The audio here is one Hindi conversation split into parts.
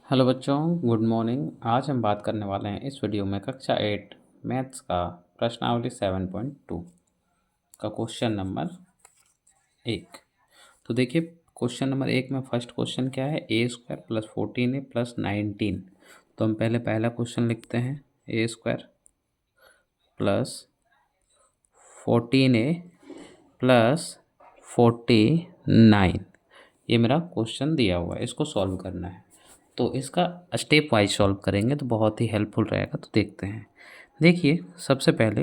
हेलो बच्चों, गुड मॉर्निंग। आज हम बात करने वाले हैं इस वीडियो में कक्षा 8 मैथ्स का प्रश्नावली 7.2 का क्वेश्चन नंबर 1। तो देखिए, क्वेश्चन नंबर 1 में फर्स्ट क्वेश्चन क्या है, ए स्क्वायर प्लस 14 ए प्लस 19। तो हम पहले पहला क्वेश्चन लिखते हैं, ए स्क्वायर प्लस 14 ए प्लस 49। ये मेरा क्वेश्चन दिया हुआ है, इसको सॉल्व करना है। तो इसका स्टेप वाइज सॉल्व करेंगे तो बहुत ही हेल्पफुल रहेगा। तो देखते हैं। देखिए, सबसे पहले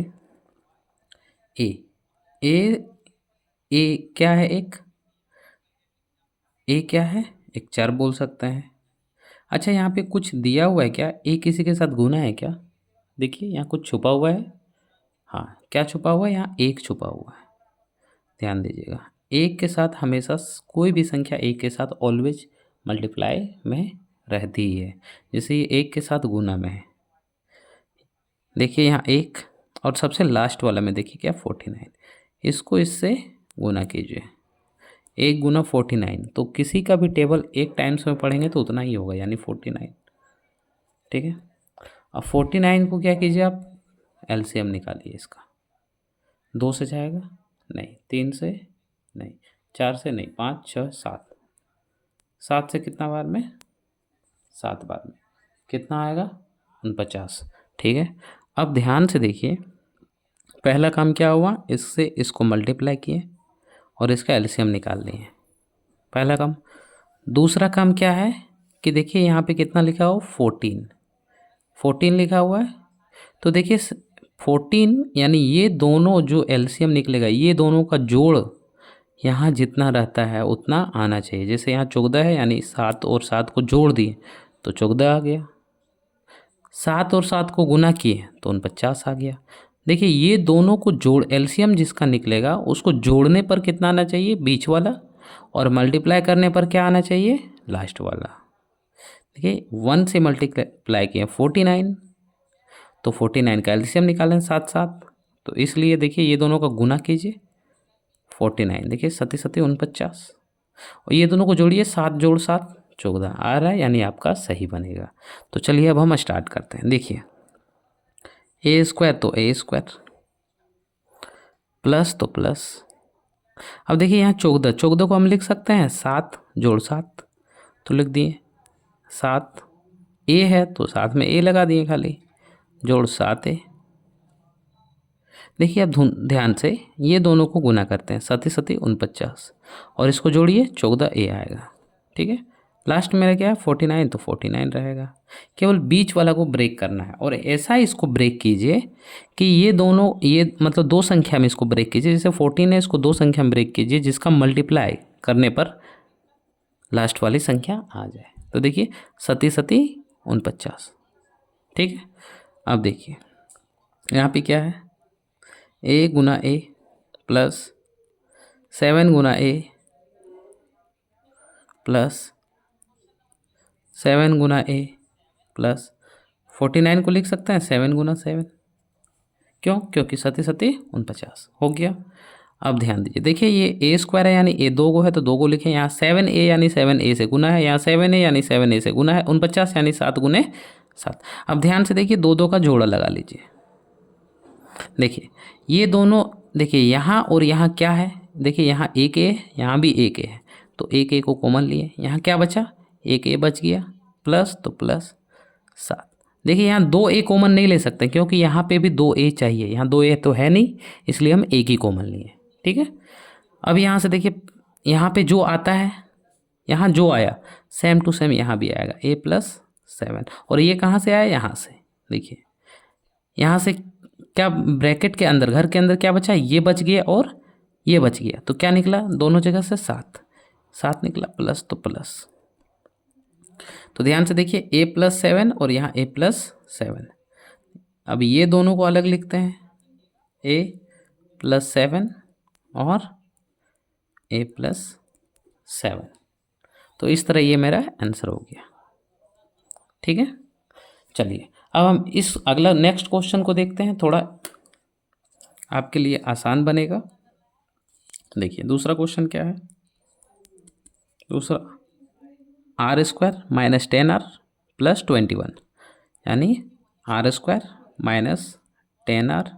ए ए ए क्या है, क्या है, एक चर बोल सकते हैं। अच्छा, यहाँ पे कुछ दिया हुआ है क्या, ए किसी के साथ गुना है क्या? देखिए, यहाँ कुछ छुपा हुआ है। हाँ, क्या छुपा हुआ है? यहाँ एक छुपा हुआ है। ध्यान दीजिएगा, एक के साथ हमेशा कोई भी संख्या एक के साथ ऑलवेज मल्टीप्लाई में रहती ही है। जैसे ये एक के साथ गुना में है। देखिए यहाँ एक, और सबसे लास्ट वाला में देखिए क्या, 49। इसको इससे गुना कीजिए, एक गुना 49। तो किसी का भी टेबल एक टाइम्स में पढ़ेंगे तो उतना ही होगा, यानी 49। ठीक है। अब 49 को क्या कीजिए, आप एलसीएम निकालिए इसका। 2 से जाएगा नहीं, 3 से नहीं, 4 से नहीं, 5 6 7। 7 से कितना बार में? 7 बार में। कितना आएगा? 49। ठीक है। अब ध्यान से देखिए, पहला काम क्या हुआ, इससे इसको मल्टीप्लाई किए और इसका एलसीएम निकाल लिए। पहला काम। दूसरा काम क्या है कि देखिए यहाँ पे कितना लिखा हो, 14 लिखा हुआ है। तो देखिए 14 यानी ये दोनों जो एलसीएम निकलेगा, ये दोनों का जोड़ यहाँ जितना रहता है उतना आना चाहिए। जैसे यहाँ 14 है, यानी 7 और 7 को जोड़ दिए तो 14 आ गया। 7 और 7 को गुना किए तो 49 आ गया। देखिए, ये दोनों को जोड़, एलसीएम जिसका निकलेगा उसको जोड़ने पर कितना आना चाहिए, बीच वाला, और मल्टीप्लाई करने पर क्या आना चाहिए, लास्ट वाला। देखिए 1 से मल्टीप्लाई किए 49, तो 49 का एलसीएम निकालें 7 7। तो इसलिए देखिए ये दोनों का गुना कीजिए, 49, देखिए 7 7 49, और ये दोनों को जोड़िए, 7 जोड़ 7 14 आ रहा है, यानी आपका सही बनेगा। तो चलिए अब हम स्टार्ट करते हैं। देखिए, ए स्क्वायर तो ए स्क्वायर, प्लस तो प्लस। अब देखिए यहाँ 14 को हम लिख सकते हैं 7 जोड़ 7, तो लिख दिए 7। ए है तो साथ में ए लगा दिए, खाली जोड़ 7 ए। देखिए अब ध्यान से ये दोनों को गुना करते हैं, 7 7 49, और इसको जोड़िए 14 ए आएगा। ठीक है। लास्ट मेरा क्या है, 49, तो 49 रहेगा। केवल बीच वाला को ब्रेक करना है, और ऐसा इसको ब्रेक कीजिए कि ये दोनों, ये मतलब दो संख्या में इसको ब्रेक कीजिए। जैसे 14 है, इसको दो संख्या में ब्रेक कीजिए जिसका मल्टीप्लाई करने पर लास्ट वाली संख्या आ जाए। तो देखिए 7 7 49। ठीक है। अब देखिए यहाँ पे क्या है, ए गुना ए प्लस 7 गुना ए प्लस 7 गुना ए प्लस 49 को लिख सकते हैं 7 गुना 7। क्यों? क्योंकि 7 7 49 हो गया। अब ध्यान दीजिए, देखिए ये ए स्क्वायर है, यानी ए 2 को है तो 2 को लिखें। यहाँ 7 ए यानी 7 ए से गुना है, यहाँ 7 ए यानी 7 ए से गुना है। 49 यानी 7 गुने 7। अब ध्यान से देखिए, दो का जोड़ा लगा लीजिए। देखिए ये दोनों, देखिए यहाँ और यहाँ क्या है, देखिए यहाँ एक ए, यहाँ भी एक ए है, तो एक ए को कॉमन लिए, यहाँ क्या बचा, एक ए बच गया, प्लस तो प्लस 7। देखिए यहाँ 2 ए कॉमन नहीं ले सकते क्योंकि यहाँ पे भी 2 ए चाहिए, यहाँ 2 ए तो है नहीं, इसलिए हम एक ही कॉमन लिए। ठीक है। अब यहाँ से देखिए, यहाँ पे जो आता है, यहाँ जो आया सेम टू सेम यहाँ भी आएगा, ए प्लस 7। और ये कहाँ से आया, यहाँ से। देखिए यहाँ से क्या, ब्रैकेट के अंदर, घर के अंदर क्या बचा, ये बच गया और ये बच गया, तो क्या निकला, दोनों जगह से 7 7 निकला, प्लस तो प्लस। तो ध्यान से देखिए, ए प्लस 7 और यहाँ ए प्लस 7। अब ये दोनों को अलग लिखते हैं, ए प्लस 7 और ए प्लस 7। तो इस तरह ये मेरा आंसर हो गया। ठीक है। चलिए अब हम इस अगला नेक्स्ट क्वेश्चन को देखते हैं, थोड़ा आपके लिए आसान बनेगा। देखिए दूसरा क्वेश्चन क्या है, दूसरा R square minus 10 R plus 21 यानी r² माइनस 10r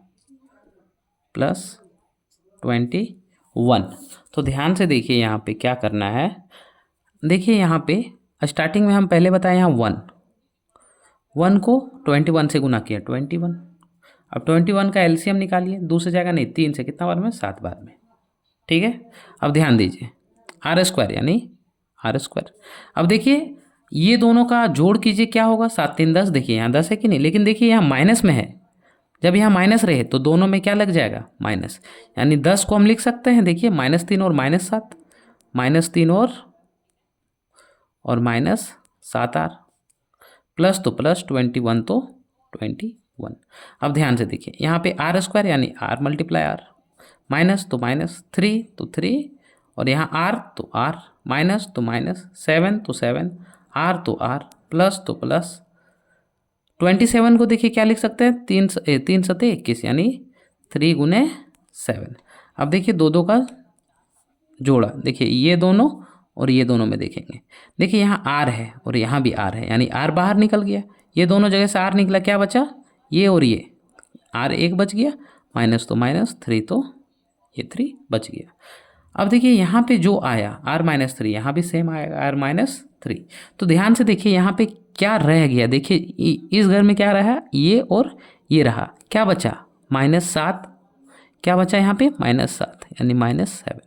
प्लस 21। तो ध्यान से देखिए यहाँ पे क्या करना है। देखिए यहाँ पे स्टार्टिंग में हम पहले बताए यहाँ 1 को 21 से गुना किया 21। अब 21 का एलसीएम निकालिए, दूसरी जगह नहीं 3 से, कितना बार में 7 बार में। ठीक है, अब ध्यान दीजिए r² यानी r²। अब देखिए ये दोनों का जोड़ कीजिए, क्या होगा 7 3 10। देखिए यहाँ 10 है कि नहीं, लेकिन देखिए यहाँ माइनस में है। जब यहाँ माइनस रहे तो दोनों में क्या लग जाएगा माइनस, यानी 10 को हम लिख सकते हैं। देखिए -3 और -7, -3 और -7r प्लस तो प्लस 21 तो 21। अब ध्यान से देखिए यहाँ पे r² यानी r × r, माइनस तो -3 तो 3, और यहाँ r तो r, माइनस तो माइनस, 7 तो 7, r तो r, प्लस तो प्लस 27 को देखिए क्या लिख सकते हैं, 3 सते 21 यानी 3 × 7। अब देखिए दो का जोड़ा, देखिए ये दोनों और ये दोनों में देखेंगे। देखिए यहाँ r है और यहाँ भी r है, यानी r बाहर निकल गया। ये दोनों जगह से r निकला, क्या बचा ये और ये, r एक बच गया, माइनस तो माइनस, 3 तो ये 3 बच गया। अब देखिए यहाँ पे जो आया r-3, यहाँ भी सेम आएगा r-3। तो ध्यान से देखिए यहाँ पे क्या रह गया। देखिए इस घर में क्या रहा, ये और ये रहा, क्या बचा -7, क्या बचा यहाँ पे -7 यानी -7।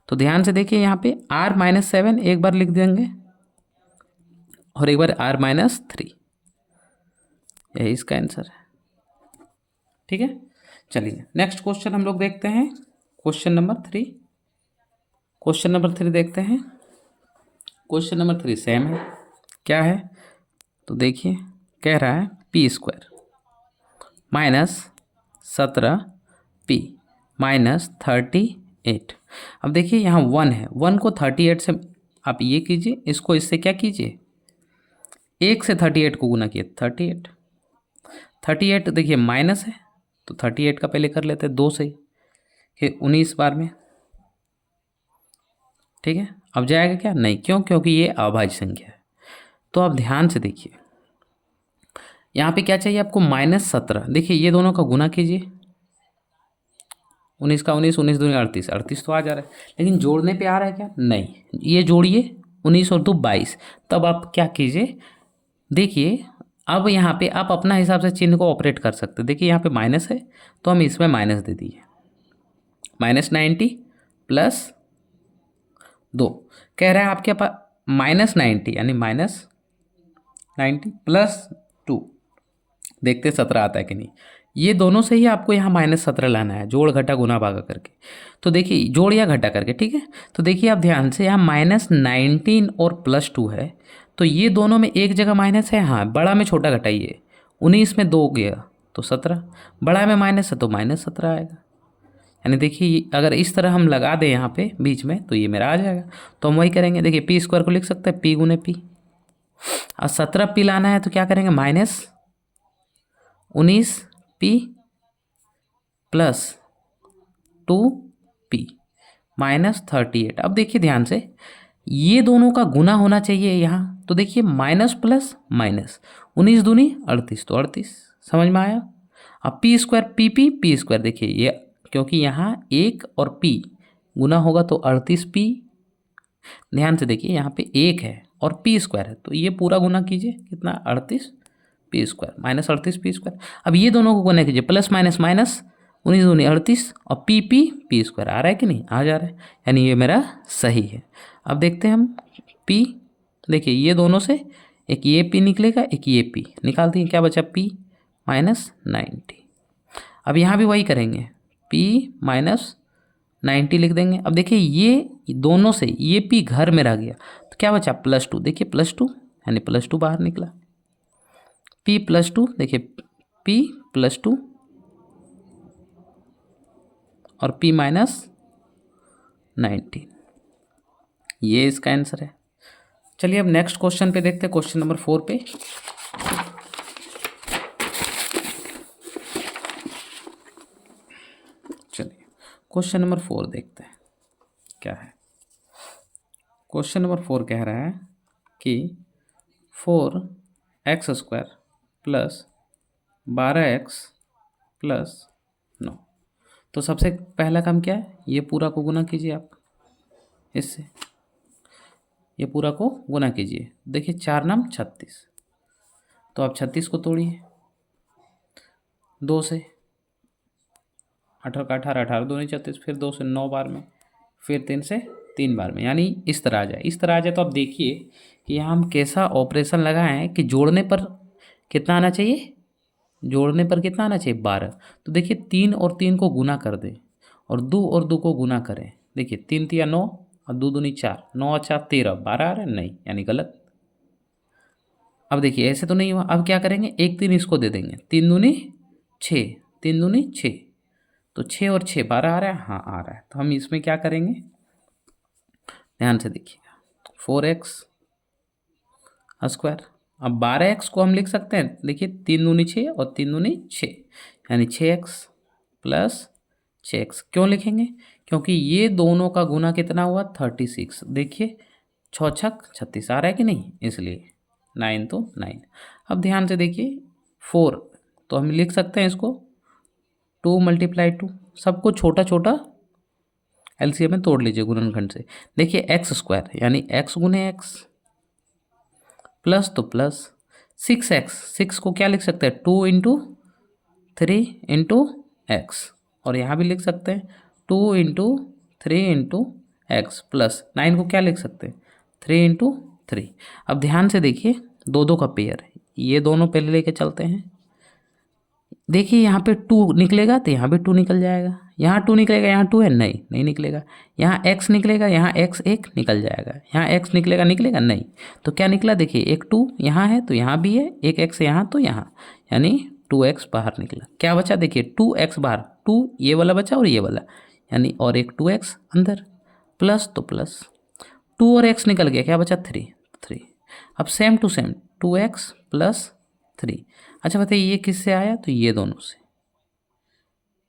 तो ध्यान से देखिए यहाँ पे r-7 एक बार लिख देंगे और एक बार r-3, यही इसका आंसर है। ठीक है, चलिए नेक्स्ट क्वेश्चन हम लोग देखते हैं, क्वेश्चन नंबर 3। क्वेश्चन नंबर 3 देखते हैं। क्वेश्चन नंबर 3 सेम है, क्या है तो देखिए कह रहा है p² -17p -38। अब देखिए यहाँ 1 है, 1 को 38 से आप ये कीजिए, इसको इससे क्या कीजिए, 1 से 38 को गुना किए 38 देखिए माइनस है तो 38 का पहले कर लेते हैं 2 से कि 19 बार में। ठीक है, अब जाएगा क्या, नहीं, क्यों, क्योंकि ये अभाज्य संख्या है। तो अब ध्यान से देखिए यहाँ पे क्या चाहिए आपको -17। देखिए ये दोनों का गुना कीजिए, 19 का 19, 19 दूनी 38, 38 तो आ जा रहा है, लेकिन जोड़ने पे आ रहा है क्या, नहीं, ये जोड़िए 19 और 2 22। तब आप क्या कीजिए, देखिए अब यहाँ पे आप अपना हिसाब से चिन्ह को ऑपरेट कर सकते हैं। देखिए यहाँ पे माइनस है तो हम इसमें माइनस दे दिए, -90 प्लस 2, कह रहा है आपके पास -90 यानी -90 प्लस 2, देखते 17 आता है कि नहीं। ये दोनों से ही आपको यहाँ -17 लाना है, जोड़ घटा गुना भागा करके। तो देखिए जोड़ या घटा करके, ठीक है। तो देखिए आप ध्यान से यहाँ -19 और +2 है, तो ये दोनों में एक जगह माइनस है, हाँ, बड़ा में छोटा घटाइए, 19 में 2 गया तो 17, बड़ा में माइनस है तो -17 आएगा। यानी देखिए अगर इस तरह हम लगा दें यहाँ पे बीच में तो ये मेरा आ जाएगा। तो हम वही करेंगे, देखिए p² को लिख सकते हैं p × p, और 17p लाना है तो क्या करेंगे, -19p प्लस 2p -38। अब देखिए ध्यान से ये दोनों का गुना होना चाहिए यहाँ, तो देखिए माइनस प्लस माइनस, 19 दूनी 38 तो 38, समझ में आया। अब p² p² देखिए ये, क्योंकि यहाँ 1 और p गुना होगा तो 38p। ध्यान से देखिए यहाँ पे 1 है और p² है, तो ये पूरा गुना कीजिए, कितना 38p² -38p²। अब ये दोनों को गुना कीजिए, प्लस माइनस माइनस, 19 दूनी 38 और p² आ रहा है कि नहीं, आ जा रहा है, यानी ये मेरा सही है। अब देखते हैं हम p, देखिए ये दोनों से एक ये p निकलेगा, एक ये p निकालते हैं, क्या बचा p -90। अब यहाँ भी वही करेंगे, p -90 लिख देंगे। अब देखिए ये दोनों से ये p घर में रह गया तो क्या बचा +2, देखिए +2 यानी +2 बाहर निकला, p +2, देखिए p +2 और p -19, ये इसका आंसर है। चलिए अब नेक्स्ट क्वेश्चन पे देखते हैं, क्वेश्चन नंबर 4 पे। चलिए क्वेश्चन नंबर 4 देखते हैं क्या है। क्वेश्चन नंबर 4 कह रहा है कि 4x² प्लस 12x प्लस 9। तो सबसे पहला काम क्या है, ये पूरा को गुना कीजिए आप इससे, ये पूरा को गुना कीजिए। देखिए 4 नाम 36, तो आप 36 को तोड़िए 2 से, 18 का 18, 18 दूनी 36, फिर 2 से 9 बार में, फिर 3 से 3 बार में, यानी इस तरह आ जाए। इस तरह आ जाए तो आप देखिए कि यहाँ हम कैसा ऑपरेशन लगाए हैं कि जोड़ने पर कितना आना चाहिए, जोड़ने पर कितना आना चाहिए 12। तो देखिए 3 और 3 को गुना कर दें और 2 और 2 को गुना करें। देखिए 3 तिया 9 और 2 दूनी 4, 9 अच्छा 13, 12 आ रहा है नहीं, यानी गलत। अब देखिए ऐसे तो नहीं हुआ, अब क्या करेंगे, एक 3 इसको दे देंगे, 3 दूनी 6, 3 दूनी 6, तो 6 और 6 12 आ रहा है, हाँ आ रहा है। तो हम इसमें क्या करेंगे, ध्यान से देखिएगा, 4x²। अब 12x को हम लिख सकते हैं, देखिए 3 दूनी 6 और 3 दूनी 6, यानी 6x प्लस 6x। क्यों लिखेंगे, क्योंकि ये दोनों का गुना कितना हुआ 36। देखिए 6 छक 36 आ रहा है कि नहीं, इसलिए 9 तो 9। अब ध्यान से देखिए 4, तो हम लिख सकते हैं इसको 2 × 2, सबको छोटा छोटा एलसीएम में तोड़ लीजिए गुणनखंड से। देखिए x² यानी x गुने x प्लस तो प्लस 6x, 6 को क्या लिख सकते हैं 2 × 3 × x, और यहाँ भी लिख सकते हैं 2 × 3 × x प्लस 9 को क्या लिख सकते हैं 3 × 3। अब ध्यान से देखिए 2 का पेयर है, ये दोनों पहले लेके चलते हैं। देखिए यहाँ पे 2 निकलेगा तो यहाँ भी 2 निकल जाएगा, यहाँ 2 निकलेगा, यहाँ 2 है नहीं, नहीं निकलेगा। यहाँ x निकलेगा, यहाँ x एक निकल जाएगा, यहाँ x निकलेगा, निकलेगा नहीं। तो क्या निकला, देखिए एक 2 यहाँ है तो यहाँ भी है, एक x यहाँ तो यहाँ, यानी 2x बाहर निकला। क्या बचा, देखिए 2x बाहर, 2 ये वाला बचा और ये वाला, यानी और एक 2x अंदर, प्लस तो प्लस 2 और x निकल गया, क्या बचा 3। अब same to same 2x plus 3। अच्छा बताइए ये किससे आया, तो ये दोनों से।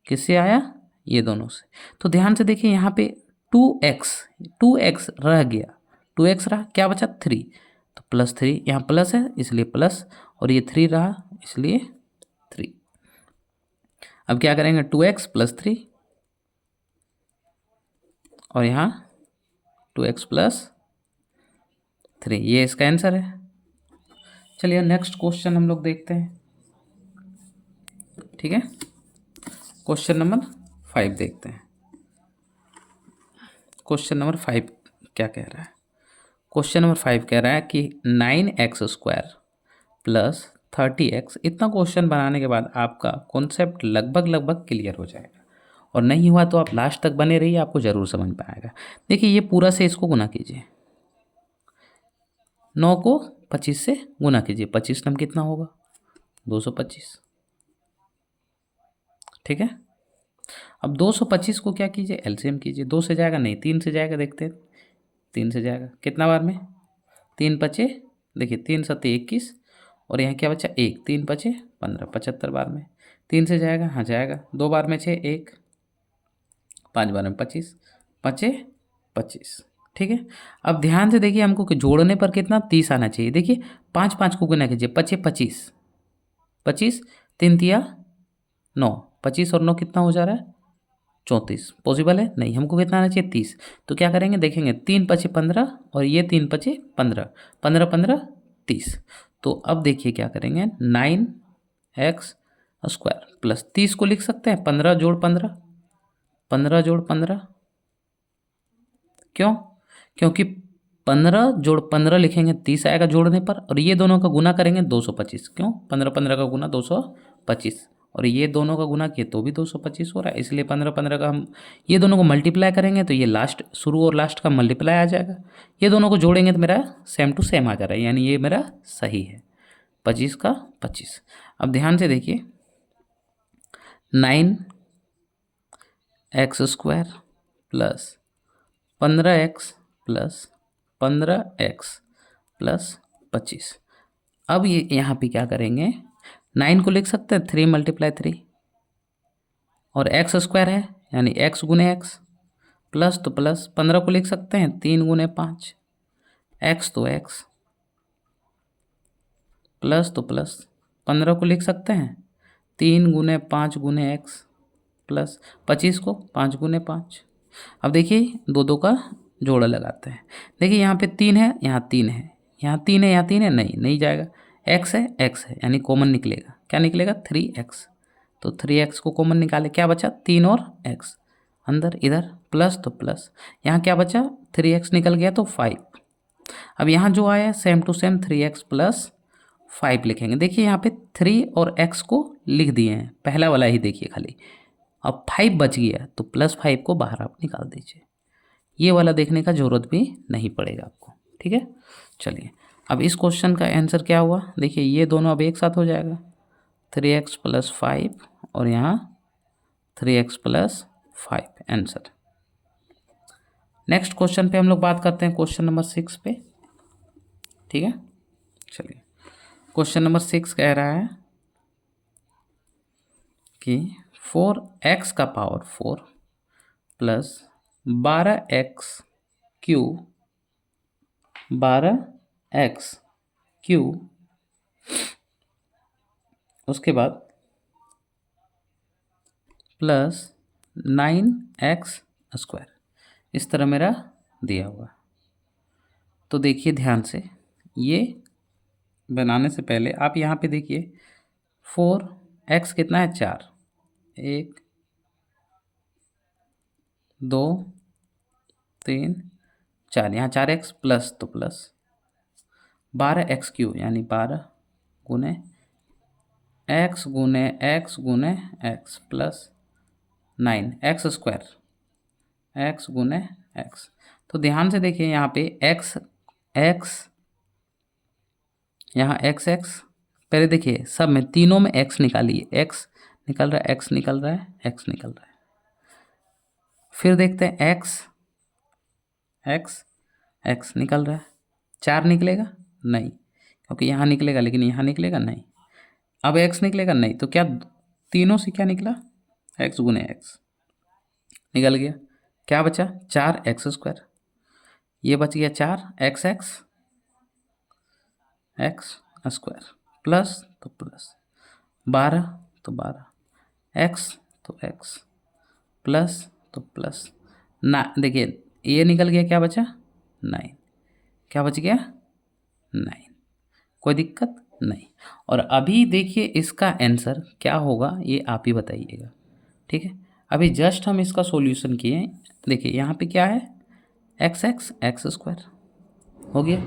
किससे आया, ये दोनों से। तो ध्यान से देखिए यहाँ पे 2x रह गया, 2x रहा, क्या बचा 3, तो +3, यहाँ प्लस है इसलिए प्लस, और ये 3 रहा इसलिए 3। अब क्या करेंगे 2x + 3, और यहाँ 2x + 3, ये इसका आंसर है। चलिए नेक्स्ट क्वेश्चन हम लोग देखते हैं, ठीक है। क्वेश्चन नंबर 5 देखते हैं। क्वेश्चन नंबर 5 क्या कह रहा है, क्वेश्चन नंबर 5 कह रहा है कि 9x² प्लस 30x। इतना क्वेश्चन बनाने के बाद आपका कॉन्सेप्ट लगभग क्लियर हो जाएगा, और नहीं हुआ तो आप लास्ट तक बने रहिए, आपको ज़रूर समझ में आएगा। देखिए ये पूरा से इसको गुना कीजिए, 9 को 25 से गुना कीजिए, 25 नम कितना होगा 225, ठीक है। अब 225 को क्या कीजिए एलसीएम कीजिए, 2 से जाएगा नहीं 3 से जाएगा, देखते हैं 3 से जाएगा कितना बार में, 3 पचे, देखिए 3 सत्ते 21, और यहाँ क्या बचा 1, 3 पचे 15, 75 बार में। 3 से जाएगा, हाँ जाएगा, 2 बार में 6, 1, 5 बार में 25, पचे 25, ठीक है। अब ध्यान से देखिए हमको कि जोड़ने पर कितना 30 आना चाहिए। देखिए 5 5 को गुना कीजिए, पचे 25, 25 3 तिया 9, 25 और 9 कितना हो जा रहा है 34। पॉसिबल है नहीं, हमको कितना आना चाहिए 30। तो क्या करेंगे देखेंगे 3 पचे 15 और ये 3 पचे 15, 15 15 30। तो अब देखिए क्या करेंगे 9x² प्लस 30 को लिख सकते हैं 15 जोड़ 15, 15 जोड़ 15। क्यों, क्योंकि 15 जोड़ 15 लिखेंगे 30 आएगा जोड़ने पर, और ये दोनों का गुना करेंगे 225। क्यों, 15 15 का गुना 225, और ये दोनों का गुना किए तो भी 225 हो रहा है, इसलिए 15 15 का हम ये दोनों को मल्टीप्लाई करेंगे तो ये लास्ट, शुरू और लास्ट का मल्टीप्लाई आ जाएगा। ये दोनों को जोड़ेंगे तो मेरा सेम टू सेम आ जा रहा है, यानी ये मेरा सही है, 25 का 25। अब ध्यान से देखिए 9x² plus 15x plus 15x plus 25। अब ये यहाँ पे क्या करेंगे 9 को लिख सकते हैं 3 × 3, और x² है यानी x गुने x, प्लस तो प्लस 15 को लिख सकते हैं 3 × 5, x तो x, प्लस तो प्लस, 15 को लिख सकते हैं 3 गुने 5 गुने एक्स, प्लस 25 को 5 गुने 5। अब देखिए दो दो का जोड़ा लगाते हैं। देखिए यहाँ पे 3 है, यहाँ 3 है, यहाँ 3 है, यहाँ 3 है, नहीं नहीं जाएगा। एक्स है यानी कॉमन निकलेगा, क्या निकलेगा 3x। तो 3x को कॉमन निकाले, क्या बचा 3 और x अंदर, इधर प्लस तो प्लस, यहाँ क्या बचा 3x निकल गया तो 5। अब यहाँ जो आया same to same 3x plus 5 लिखेंगे। देखिए यहाँ पे 3 और x को लिख दिए हैं, पहला वाला ही देखिए खाली। अब 5 बच गया तो प्लस 5 को बाहर आप निकाल दीजिए, ये वाला देखने का ज़रूरत भी नहीं पड़ेगा आपको, ठीक है। चलिए अब इस क्वेश्चन का आंसर क्या हुआ, देखिए ये दोनों अब एक साथ हो जाएगा, 3x प्लस 5 और यहाँ 3x plus 5 answer. Next question पे हम लोग बात करते हैं, क्वेश्चन नंबर 6 पे, ठीक है। चलिए क्वेश्चन नंबर 6 कह रहा है कि 4x का power 4 plus 12x cube, 12x cube, उसके बाद प्लस 9x स्क्वायर, इस तरह मेरा दिया हुआ। तो देखिए ध्यान से, ये बनाने से पहले आप यहाँ पे देखिए 4x कितना है 4, 1 2 3 4, यहाँ 4x प्लस तो प्लस 12x क्यूब यानी 12 गुने x गुने x गुने x plus 9x square, x गुने x। तो ध्यान से देखिए यहाँ पे x यहाँ x पहले देखिए सब में तीनों में x निकालिए, x निकल रहा है, x निकल रहा है, x निकल रहा है। फिर देखते हैं x निकल रहा है, 4 निकलेगा नहीं, क्योंकि यहाँ निकलेगा लेकिन यहाँ निकलेगा नहीं। अब x निकलेगा नहीं, तो क्या तीनों से क्या निकला x गुने x निकल गया, क्या बचा 4x स्क्वायर, ये बच गया 4x स्क्वायर प्लस तो प्लस 12 तो 12 x तो x प्लस तो प्लस ना, देखिए ये निकल गया, क्या बचा 9, क्या बच गया 9, कोई दिक्कत नहीं। और अभी देखिए इसका आंसर क्या होगा ये आप ही बताइएगा, ठीक है। अभी जस्ट हम इसका सॉल्यूशन किए, देखिए यहाँ पे क्या है x स्क्वायर हो गया।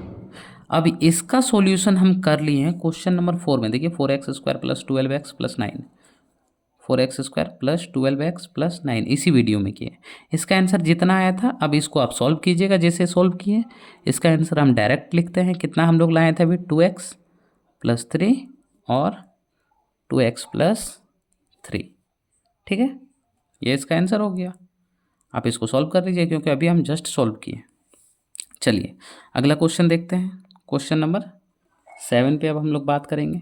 अब इसका सॉल्यूशन हम कर लिए हैं क्वेश्चन नंबर 4 में, देखिए 4x square plus 12x plus 9, 4x square plus 12x plus 9 इसी वीडियो में किए। इसका आंसर जितना आया था अब इसको आप सॉल्व कीजिएगा, जैसे सॉल्व किए इसका आंसर हम डायरेक्ट लिखते हैं। कितना हम लोग लाए थे अभी 2x प्लस 3 और 2x प्लस 3, ठीक है, ये इसका आंसर हो गया। आप इसको सॉल्व कर लीजिए क्योंकि अभी हम जस्ट सॉल्व किए। चलिए अगला क्वेश्चन देखते हैं, क्वेश्चन नंबर 7 पे अब हम लोग बात करेंगे।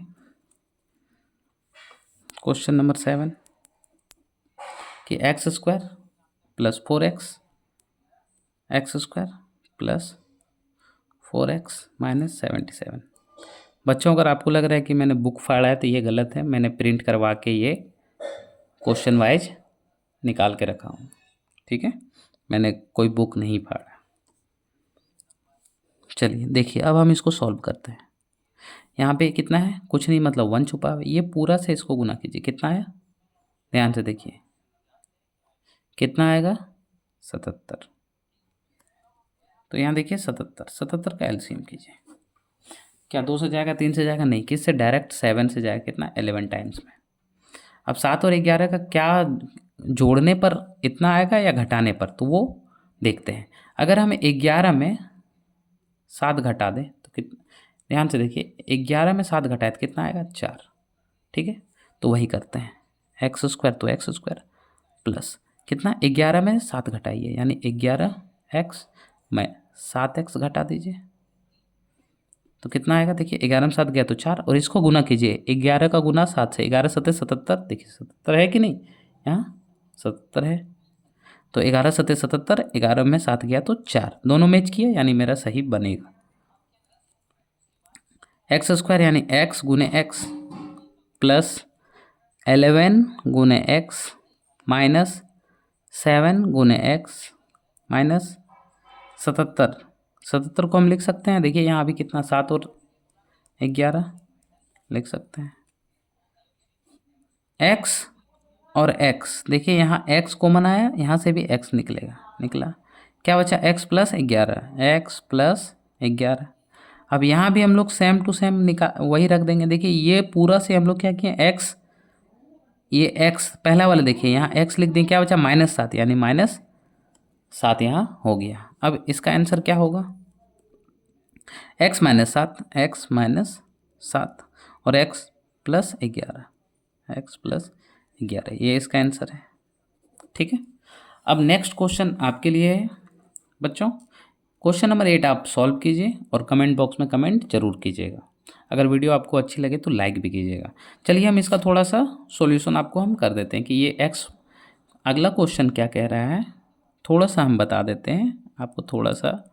क्वेश्चन नंबर 7 कि x square plus 4x square plus 4x minus 77। बच्चों अगर आपको लग रहा है कि मैंने बुक फाड़ा है तो ये गलत है, मैंने प्रिंट करवा के ये क्वेश्चन वाइज निकाल के रखा हूँ, ठीक है, मैंने कोई बुक नहीं फाड़ा। चलिए देखिए अब हम इसको सॉल्व करते हैं। यहाँ पे कितना है, कुछ नहीं मतलब 1 छुपा है, ये पूरा से इसको गुना कीजिए, कितना आया ध्यान से देखिए, कितना आएगा 77। तो यहाँ देखिए 77 का एलसीएम कीजिए, क्या 2 से जाएगा 3 से जाएगा नहीं, किससे डायरेक्ट 7 से जाएगा, कितना 11 टाइम्स में। अब 7 और 11 का क्या जोड़ने पर इतना आएगा या घटाने पर, तो वो देखते हैं। अगर हमें 11 में 7 घटा दें तो कितना, ध्यान से देखिए 11 में 7 घटाए तो कितना आएगा 4, ठीक है, तो वही करते हैं एक्स स्क्वायर तो एक्स स्क्वायर प्लस कितना 11 में 7 घटाइए यानी 11x में 7x घटा दीजिए तो कितना आएगा, देखिए 11 में 7 गया तो 4 और इसको गुना कीजिए 11 का गुना 7 से, 11 सत्ते 77, देखिए 77 है कि नहीं, यहाँ 77 है, तो 11 सत्ते 77, 11 में 7 गया तो 4, दोनों मैच किया यानी मेरा सही बनेगा। एक्स स्क्वायर यानी एक्स गुने एक्स प्लस 11 गुने एक्स माइनस 7 गुने एक्स माइनस 77 को हम लिख सकते हैं। देखिए यहाँ अभी कितना 7 और 11 लिख सकते हैं। एक्स और एक्स, देखिए यहाँ एक्स कॉमन आया, यहाँ से भी एक्स निकलेगा, निकला, क्या बचा एक्स प्लस 11, एक्स प्लस 11। अब यहाँ भी हम लोग सेम टू सेम वही रख देंगे। देखिए ये पूरा से हम लोग क्या किए, एक्स, ये एक्स पहला वाला देखिए यहाँ एक्स लिख दें, क्या बचा -7 यानी -7 यहाँ हो गया। अब इसका आंसर क्या होगा, x -7 और x प्लस 11, x प्लस 11, ये इसका आंसर है। ठीक है, अब नेक्स्ट क्वेश्चन आपके लिए है बच्चों। क्वेश्चन नंबर 8 आप सॉल्व कीजिए और कमेंट बॉक्स में कमेंट जरूर कीजिएगा। अगर वीडियो आपको अच्छी लगे तो लाइक भी कीजिएगा। चलिए हम इसका थोड़ा सा सॉल्यूशन आपको हम कर देते हैं कि ये x, अगला क्वेश्चन क्या कह रहा है, थोड़ा सा हम बता देते हैं आपको, थोड़ा सा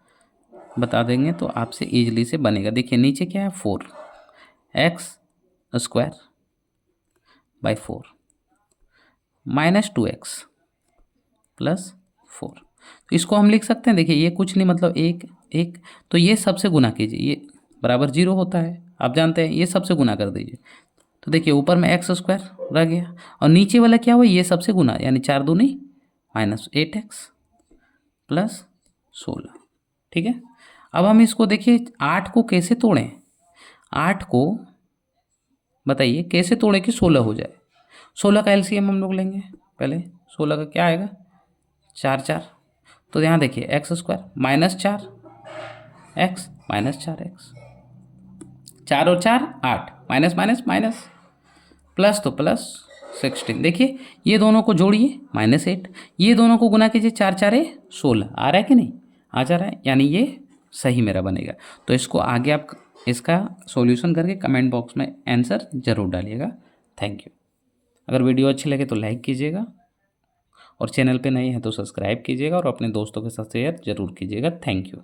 बता देंगे तो आपसे ईजिली से बनेगा। देखिए नीचे क्या है, 4x² बाई 4 -2x प्लस 4, तो इसको हम लिख सकते हैं। देखिए ये कुछ नहीं मतलब एक, तो ये सबसे गुना कीजिए, ये बराबर 0 होता है, आप जानते हैं, ये सबसे गुना कर दीजिए। तो देखिए ऊपर में x² रह गया और नीचे वाला क्या हुआ, ये सबसे गुना, यानी 4 दूनी -8x प्लस 16। ठीक है, अब हम इसको देखिए 8 को कैसे तोड़ें, 8 को बताइए कैसे तोड़ें कि 16 हो जाए। 16 का एलसीएम हम लोग लेंगे पहले, 16 का क्या आएगा 4, तो यहाँ देखिए x² -4 x -4x, 4 और 4 8, माइनस माइनस माइनस, प्लस तो प्लस 16। देखिए ये दोनों को जोड़िए -8, ये दोनों को गुना कीजिए, 4 4 16, आ रहा है कि नहीं, आ जा रहा है, यानी ये सही मेरा बनेगा। तो इसको आगे आप इसका सॉल्यूशन करके कमेंट बॉक्स में आंसर ज़रूर डालिएगा। Thank you. अगर वीडियो अच्छी लगे तो लाइक कीजिएगा और चैनल पे नए हैं तो सब्सक्राइब कीजिएगा और अपने दोस्तों के साथ शेयर ज़रूर कीजिएगा। Thank you.